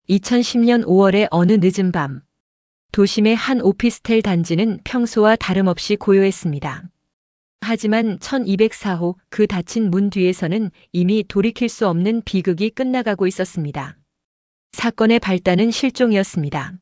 2010년 5월의 어느 늦은 밤, 도심의 한 오피스텔 단지는 평소와 다름없이 고요했습니다. 하지만 1204호 그 닫힌 문 뒤에서는 이미 돌이킬 수 없는 비극이 끝나가고 있었습니다. 사건의 발단은 실종이었습니다.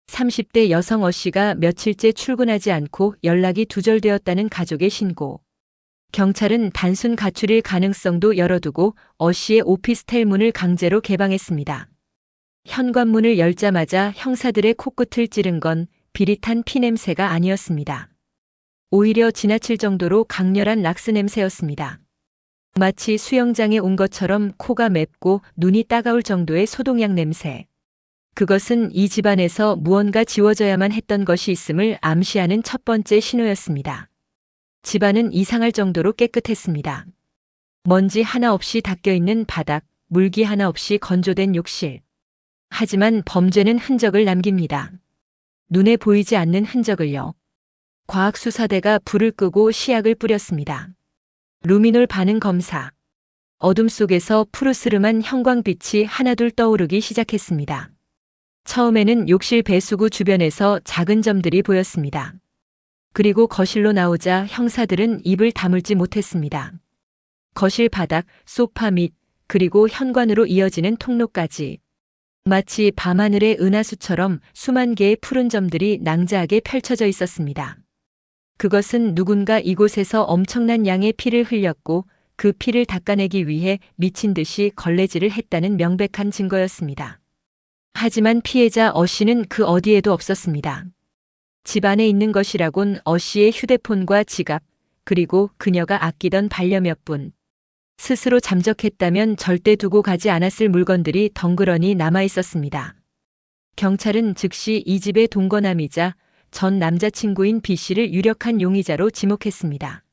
30대 여성 어 씨가 며칠째 출근하지 않고 연락이 두절되었다는 가족의 신고. 경찰은 단순 가출일 가능성도 열어두고 어 씨의 오피스텔 문을 강제로 개방했습니다. 현관문을 열자마자 형사들의 코끝을 찌른 건 비릿한 피냄새가 아니었습니다. 오히려 지나칠 정도로 강렬한 락스 냄새였습니다. 마치 수영장에 온 것처럼 코가 맵고 눈이 따가울 정도의 소독약 냄새. 그것은 이 집안에서 무언가 지워져야만 했던 것이 있음을 암시하는 첫 번째 신호였습니다. 집안은 이상할 정도로 깨끗했습니다. 먼지 하나 없이 닦여있는 바닥, 물기 하나 없이 건조된 욕실. 하지만 범죄는 흔적을 남깁니다. 눈에 보이지 않는 흔적을요. 과학수사대가 불을 끄고 시약을 뿌렸습니다. 루미놀 반응 검사. 어둠 속에서 푸르스름한 형광빛이 하나둘 떠오르기 시작했습니다. 처음에는 욕실 배수구 주변에서 작은 점들이 보였습니다. 그리고 거실로 나오자 형사들은 입을 다물지 못했습니다. 거실 바닥, 소파 밑, 그리고 현관으로 이어지는 통로까지. 마치 밤하늘의 은하수처럼 수만 개의 푸른 점들이 낭자하게 펼쳐져 있었습니다. 그것은 누군가 이곳에서 엄청난 양의 피를 흘렸고 그 피를 닦아내기 위해 미친 듯이 걸레질을 했다는 명백한 증거였습니다. 하지만 피해자 어 씨는 그 어디에도 없었습니다. 집 안에 있는 것이라곤 어 씨의 휴대폰과 지갑, 그리고 그녀가 아끼던 반려몇분. 스스로 잠적했다면 절대 두고 가지 않았을 물건들이 덩그러니 남아 있었습니다. 경찰은 즉시 이 집의 동거남이자 전 남자친구인 B 씨를 유력한 용의자로 지목했습니다.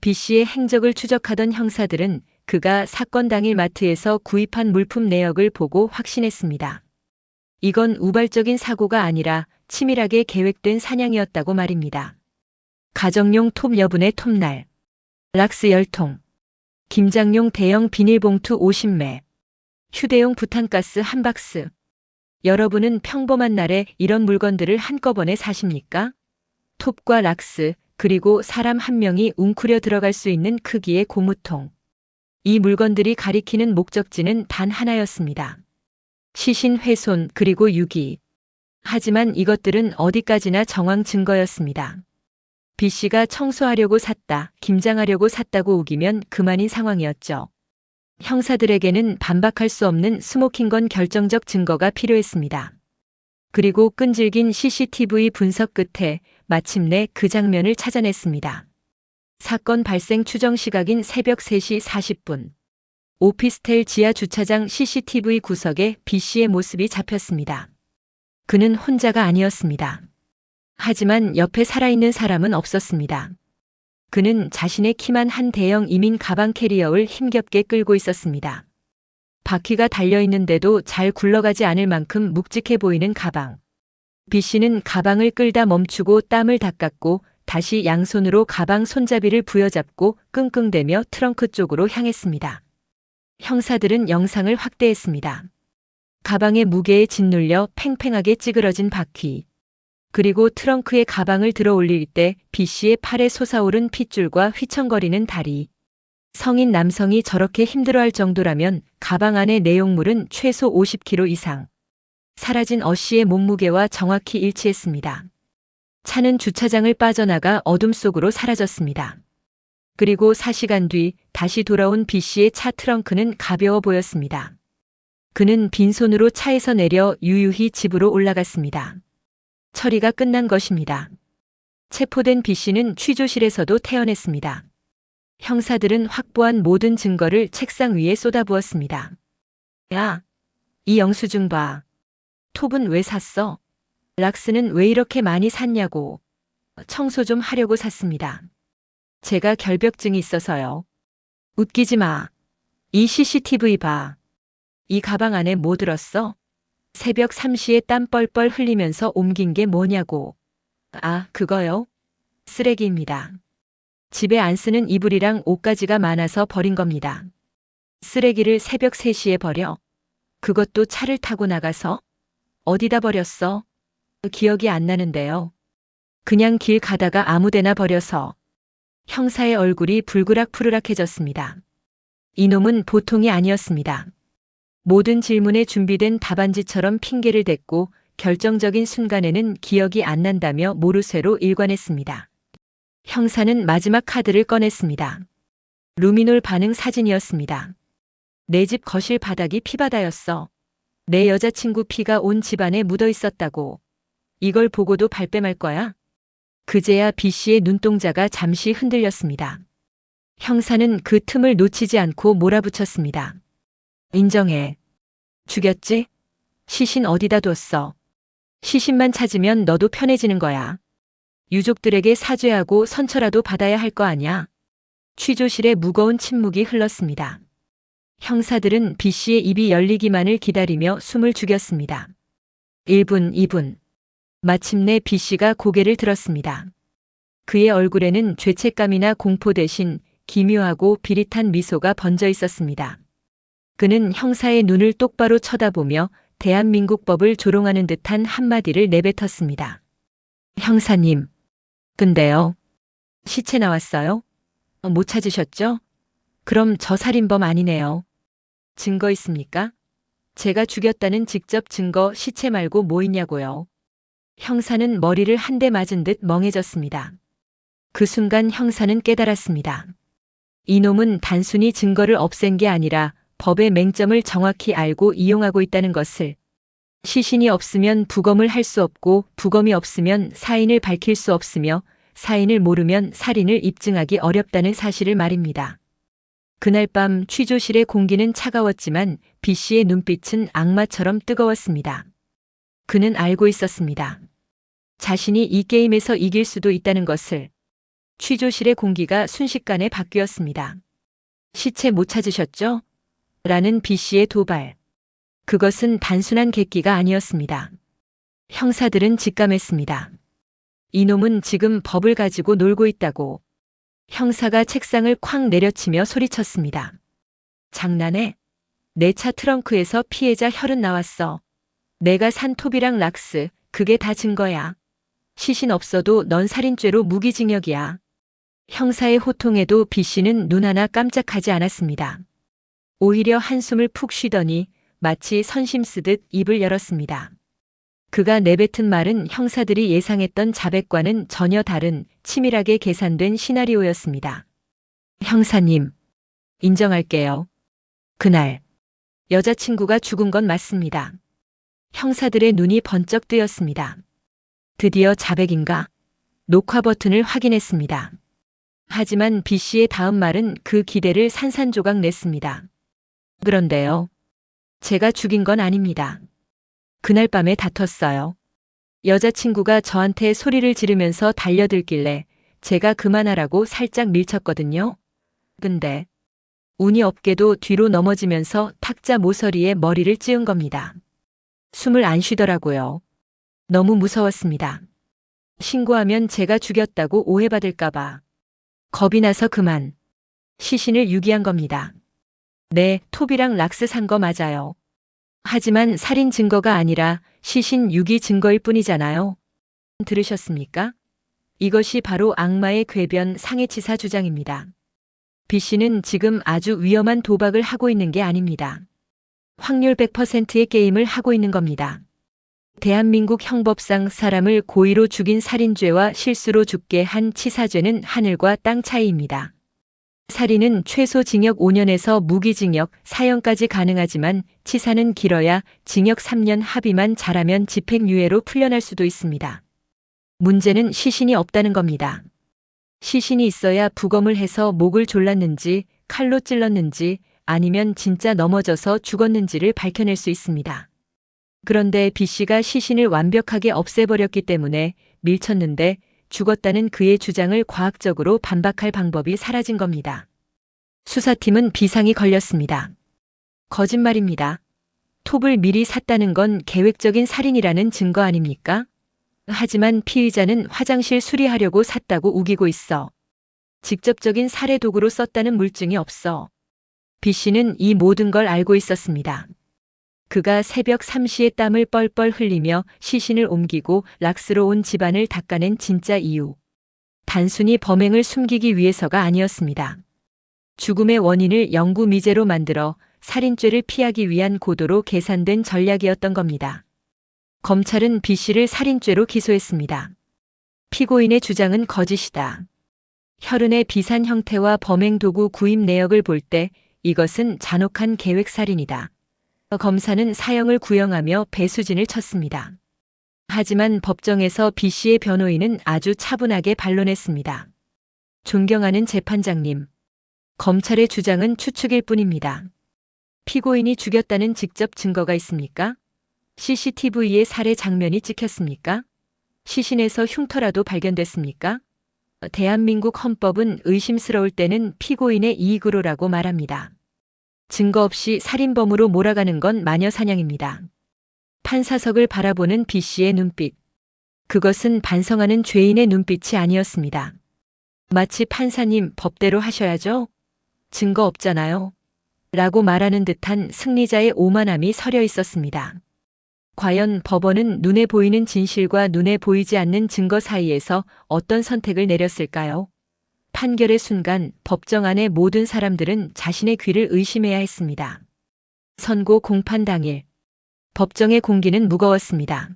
B 씨의 행적을 추적하던 형사들은 그가 사건 당일 마트에서 구입한 물품 내역을 보고 확신했습니다. 이건 우발적인 사고가 아니라 치밀하게 계획된 사냥이었다고 말입니다. 가정용 톱 여분의 톱날, 락스 10통, 김장용 대형 비닐봉투 50매, 휴대용 부탄가스 1박스. 여러분은 평범한 날에 이런 물건들을 한꺼번에 사십니까? 톱과 락스, 그리고 사람 한 명이 웅크려 들어갈 수 있는 크기의 고무통. 이 물건들이 가리키는 목적지는 단 하나였습니다. 시신 훼손 그리고 유기. 하지만 이것들은 어디까지나 정황 증거였습니다. B 씨가 청소하려고 샀다, 김장하려고 샀다고 우기면 그만인 상황이었죠. 형사들에게는 반박할 수 없는 스모킹건 결정적 증거가 필요했습니다. 그리고 끈질긴 CCTV 분석 끝에 마침내 그 장면을 찾아냈습니다. 사건 발생 추정 시각인 새벽 3시 40분. 오피스텔 지하 주차장 CCTV 구석에 B 씨의 모습이 잡혔습니다. 그는 혼자가 아니었습니다. 하지만 옆에 살아있는 사람은 없었습니다. 그는 자신의 키만 한 대형 이민 가방 캐리어를 힘겹게 끌고 있었습니다. 바퀴가 달려있는데도 잘 굴러가지 않을 만큼 묵직해 보이는 가방. B 씨는 가방을 끌다 멈추고 땀을 닦았고 다시 양손으로 가방 손잡이를 부여잡고 끙끙대며 트렁크 쪽으로 향했습니다. 형사들은 영상을 확대했습니다. 가방의 무게에 짓눌려 팽팽하게 찌그러진 바퀴. 그리고 트렁크에 가방을 들어 올릴 때 B 씨의 팔에 솟아오른 핏줄과 휘청거리는 다리. 성인 남성이 저렇게 힘들어할 정도라면 가방 안의 내용물은 최소 50kg 이상. 사라진 어 씨의 몸무게와 정확히 일치했습니다. 차는 주차장을 빠져나가 어둠 속으로 사라졌습니다. 그리고 4시간 뒤 다시 돌아온 B 씨의 차 트렁크는 가벼워 보였습니다. 그는 빈손으로 차에서 내려 유유히 집으로 올라갔습니다. 처리가 끝난 것입니다. 체포된 B 씨는 취조실에서도 태어났습니다. 형사들은 확보한 모든 증거를 책상 위에 쏟아부었습니다. 야, 이 영수증 봐. 톱은 왜 샀어? 락스는 왜 이렇게 많이 샀냐고. 청소 좀 하려고 샀습니다. 제가 결벽증이 있어서요. 웃기지 마. 이 CCTV 봐. 이 가방 안에 뭐 들었어? 새벽 3시에 땀 뻘뻘 흘리면서 옮긴 게 뭐냐고. 아, 그거요? 쓰레기입니다. 집에 안 쓰는 이불이랑 옷가지가 많아서 버린 겁니다. 쓰레기를 새벽 3시에 버려? 그것도 차를 타고 나가서? 어디다 버렸어? 기억이 안 나는데요. 그냥 길 가다가 아무데나 버려서. 형사의 얼굴이 불그락푸르락해졌습니다. 이놈은 보통이 아니었습니다. 모든 질문에 준비된 답안지처럼 핑계를 댔고 결정적인 순간에는 기억이 안 난다며 모르쇠로 일관했습니다. 형사는 마지막 카드를 꺼냈습니다. 루미놀 반응 사진이었습니다. 내 집 거실 바닥이 피바다였어. 내 여자친구 피가 온 집안에 묻어 있었다고. 이걸 보고도 발뺌할 거야? 그제야 B씨의 눈동자가 잠시 흔들렸습니다. 형사는 그 틈을 놓치지 않고 몰아붙였습니다. 인정해. 죽였지? 시신 어디다 뒀어? 시신만 찾으면 너도 편해지는 거야. 유족들에게 사죄하고 선처라도 받아야 할 거 아냐? 취조실에 무거운 침묵이 흘렀습니다. 형사들은 B씨의 입이 열리기만을 기다리며 숨을 죽였습니다. 1분, 2분. 마침내 B씨가 고개를 들었습니다. 그의 얼굴에는 죄책감이나 공포 대신 기묘하고 비릿한 미소가 번져 있었습니다. 그는 형사의 눈을 똑바로 쳐다보며 대한민국 법을 조롱하는 듯한 한마디를 내뱉었습니다. 형사님, 근데요. 시체 나왔어요? 못 찾으셨죠? 그럼 저 살인범 아니네요. 증거 있습니까? 제가 죽였다는 직접 증거 시체 말고 뭐 있냐고요. 형사는 머리를 한 대 맞은 듯 멍해졌습니다. 그 순간 형사는 깨달았습니다. 이놈은 단순히 증거를 없앤 게 아니라 법의 맹점을 정확히 알고 이용하고 있다는 것을. 시신이 없으면 부검을 할 수 없고 부검이 없으면 사인을 밝힐 수 없으며 사인을 모르면 살인을 입증하기 어렵다는 사실을 말입니다. 그날 밤 취조실의 공기는 차가웠지만 B씨의 눈빛은 악마처럼 뜨거웠습니다. 그는 알고 있었습니다. 자신이 이 게임에서 이길 수도 있다는 것을. 취조실의 공기가 순식간에 바뀌었습니다. 시체 못 찾으셨죠? 라는 B씨의 도발. 그것은 단순한 객기가 아니었습니다. 형사들은 직감했습니다. 이놈은 지금 법을 가지고 놀고 있다고. 형사가 책상을 쾅 내려치며 소리쳤습니다. 장난해? 내 차 트렁크에서 피해자 혈흔 나왔어. 내가 산 톱이랑 락스, 그게 다 증거야. 시신 없어도 넌 살인죄로 무기징역이야. 형사의 호통에도 B씨는 눈 하나 깜짝하지 않았습니다. 오히려 한숨을 푹 쉬더니 마치 선심 쓰듯 입을 열었습니다. 그가 내뱉은 말은 형사들이 예상했던 자백과는 전혀 다른 치밀하게 계산된 시나리오였습니다. 형사님, 인정할게요. 그날 여자친구가 죽은 건 맞습니다. 형사들의 눈이 번쩍 뜨였습니다. 드디어 자백인가? 녹화 버튼을 확인했습니다. 하지만 B씨의 다음 말은 그 기대를 산산조각 냈습니다. 그런데요. 제가 죽인 건 아닙니다. 그날 밤에 다퉜어요. 여자친구가 저한테 소리를 지르면서 달려들길래 제가 그만하라고 살짝 밀쳤거든요. 근데 운이 없게도 뒤로 넘어지면서 탁자 모서리에 머리를 찧은 겁니다. 숨을 안 쉬더라고요. 너무 무서웠습니다. 신고하면 제가 죽였다고 오해받을까봐. 겁이 나서 그만. 시신을 유기한 겁니다. 네, 톱이랑 락스 산 거 맞아요. 하지만 살인 증거가 아니라 시신 유기 증거일 뿐이잖아요. 들으셨습니까? 이것이 바로 악마의 궤변 상해치사 주장입니다. B씨는 지금 아주 위험한 도박을 하고 있는 게 아닙니다. 확률 100%의 게임을 하고 있는 겁니다. 대한민국 형법상 사람을 고의로 죽인 살인죄와 실수로 죽게 한 치사죄는 하늘과 땅 차이입니다. 살인은 최소 징역 5년에서 무기징역, 사형까지 가능하지만 치사는 길어야 징역 3년 합의만 잘하면 집행유예로 풀려날 수도 있습니다. 문제는 시신이 없다는 겁니다. 시신이 있어야 부검을 해서 목을 졸랐는지, 칼로 찔렀는지, 아니면 진짜 넘어져서 죽었는지를 밝혀낼 수 있습니다. 그런데 B씨가 시신을 완벽하게 없애버렸기 때문에 밀쳤는데 죽었다는 그의 주장을 과학적으로 반박할 방법이 사라진 겁니다. 수사팀은 비상이 걸렸습니다. 거짓말입니다. 톱을 미리 샀다는 건 계획적인 살인이라는 증거 아닙니까? 하지만 피의자는 화장실 수리하려고 샀다고 우기고 있어. 직접적인 살해 도구로 썼다는 물증이 없어. B씨는 이 모든 걸 알고 있었습니다. 그가 새벽 3시에 땀을 뻘뻘 흘리며 시신을 옮기고 락스로 온 집안을 닦아낸 진짜 이유. 단순히 범행을 숨기기 위해서가 아니었습니다. 죽음의 원인을 영구미제로 만들어 살인죄를 피하기 위한 고도로 계산된 전략이었던 겁니다. 검찰은 B씨를 살인죄로 기소했습니다. 피고인의 주장은 거짓이다. 혈흔의 비산 형태와 범행 도구 구입 내역을 볼 때 이것은 잔혹한 계획살인이다. 검사는 사형을 구형하며 배수진을 쳤습니다. 하지만 법정에서 B씨의 변호인은 아주 차분하게 반론했습니다. 존경하는 재판장님, 검찰의 주장은 추측일 뿐입니다. 피고인이 죽였다는 직접 증거가 있습니까? CCTV에 살해 장면이 찍혔습니까? 시신에서 흉터라도 발견됐습니까? 대한민국 헌법은 의심스러울 때는 피고인의 이익으로라고 말합니다. 증거 없이 살인범으로 몰아가는 건 마녀사냥입니다. 판사석을 바라보는 B씨의 눈빛. 그것은 반성하는 죄인의 눈빛이 아니었습니다. 마치 판사님 법대로 하셔야죠. 증거 없잖아요. 라고 말하는 듯한 승리자의 오만함이 서려 있었습니다. 과연 법원은 눈에 보이는 진실과 눈에 보이지 않는 증거 사이에서 어떤 선택을 내렸을까요? 판결의 순간 법정 안의 모든 사람들은 자신의 귀를 의심해야 했습니다. 선고 공판 당일 법정의 공기는 무거웠습니다.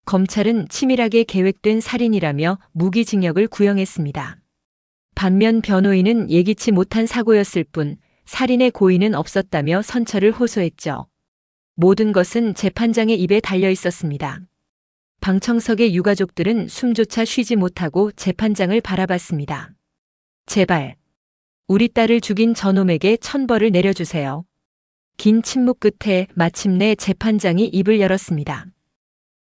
검찰은 치밀하게 계획된 살인이라며 무기징역을 구형했습니다. 반면 변호인은 예기치 못한 사고였을 뿐 살인의 고의는 없었다며 선처를 호소했죠. 모든 것은 재판장의 입에 달려 있었습니다. 방청석의 유가족들은 숨조차 쉬지 못하고 재판장을 바라봤습니다. 제발, 우리 딸을 죽인 저놈에게 천벌을 내려주세요. 긴 침묵 끝에 마침내 재판장이 입을 열었습니다.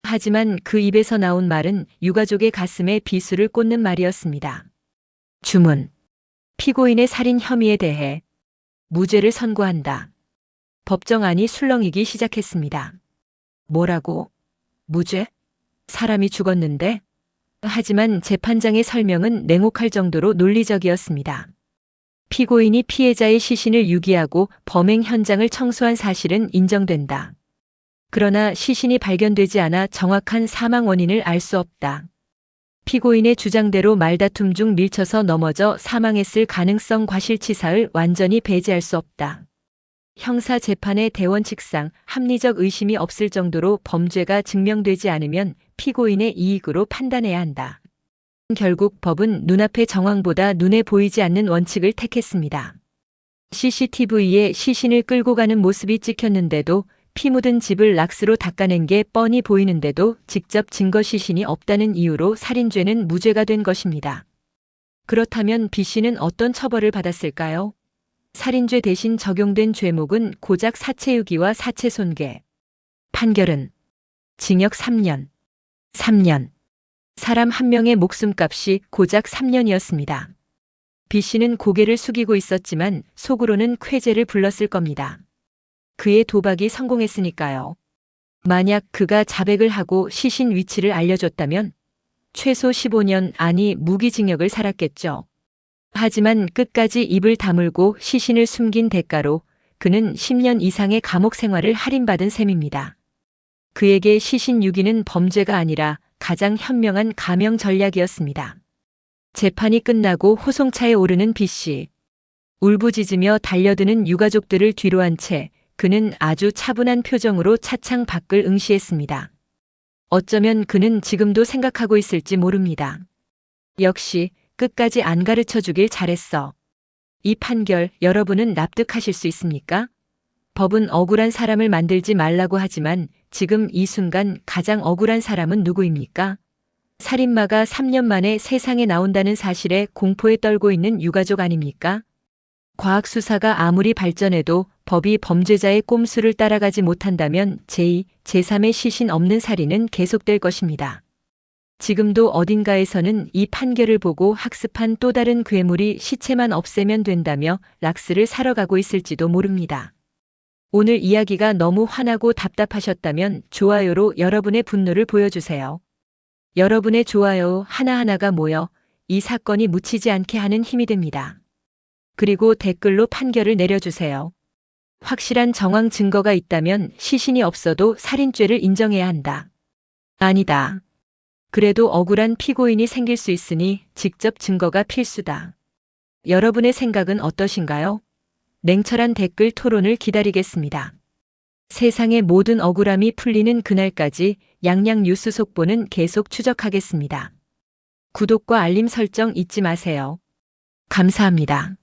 하지만 그 입에서 나온 말은 유가족의 가슴에 비수를 꽂는 말이었습니다. 주문. 피고인의 살인 혐의에 대해 무죄를 선고한다. 법정 안이 술렁이기 시작했습니다. 뭐라고? 무죄? 사람이 죽었는데? 하지만 재판장의 설명은 냉혹할 정도로 논리적이었습니다. 피고인이 피해자의 시신을 유기하고 범행 현장을 청소한 사실은 인정된다. 그러나 시신이 발견되지 않아 정확한 사망 원인을 알 수 없다. 피고인의 주장대로 말다툼 중 밀쳐서 넘어져 사망했을 가능성 과실치사를 완전히 배제할 수 없다. 형사 재판의 대원칙상 합리적 의심이 없을 정도로 범죄가 증명되지 않으면 피고인의 이익으로 판단해야 한다. 결국 법은 눈앞의 정황보다 눈에 보이지 않는 원칙을 택했습니다. CCTV에 시신을 끌고 가는 모습이 찍혔는데도 피 묻은 집을 락스로 닦아낸 게 뻔히 보이는데도 직접 증거 시신이 없다는 이유로 살인죄는 무죄가 된 것입니다. 그렇다면 B씨는 어떤 처벌을 받았을까요? 살인죄 대신 적용된 죄목은 고작 사체유기와 사체손괴. 판결은 징역 3년. 3년. 사람 한 명의 목숨값이 고작 3년이었습니다. B씨는 고개를 숙이고 있었지만 속으로는 쾌재를 불렀을 겁니다. 그의 도박이 성공했으니까요. 만약 그가 자백을 하고 시신 위치를 알려줬다면 최소 15년 아니 무기징역을 살았겠죠. 하지만 끝까지 입을 다물고 시신을 숨긴 대가로 그는 10년 이상의 감옥 생활을 할인받은 셈입니다. 그에게 시신 유기는 범죄가 아니라 가장 현명한 감형 전략이었습니다. 재판이 끝나고 호송차에 오르는 B씨. 울부짖으며 달려드는 유가족들을 뒤로한 채 그는 아주 차분한 표정으로 차창 밖을 응시했습니다. 어쩌면 그는 지금도 생각하고 있을지 모릅니다. 역시 끝까지 안 가르쳐 주길 잘했어. 이 판결 여러분은 납득하실 수 있습니까? 법은 억울한 사람을 만들지 말라고 하지만 지금 이 순간 가장 억울한 사람은 누구입니까? 살인마가 3년 만에 세상에 나온다는 사실에 공포에 떨고 있는 유가족 아닙니까? 과학수사가 아무리 발전해도 법이 범죄자의 꼼수를 따라가지 못한다면 제2, 제3의 시신 없는 살인은 계속될 것입니다. 지금도 어딘가에서는 이 판결을 보고 학습한 또 다른 괴물이 시체만 없애면 된다며 락스를 사러 가고 있을지도 모릅니다. 오늘 이야기가 너무 화나고 답답하셨다면 좋아요로 여러분의 분노를 보여주세요. 여러분의 좋아요 하나하나가 모여 이 사건이 묻히지 않게 하는 힘이 됩니다. 그리고 댓글로 판결을 내려주세요. 확실한 정황 증거가 있다면 시신이 없어도 살인죄를 인정해야 한다. 아니다. 그래도 억울한 피고인이 생길 수 있으니 직접 증거가 필수다. 여러분의 생각은 어떠신가요? 냉철한 댓글 토론을 기다리겠습니다. 세상의 모든 억울함이 풀리는 그날까지 양양 뉴스 속보는 계속 추적하겠습니다. 구독과 알림 설정 잊지 마세요. 감사합니다.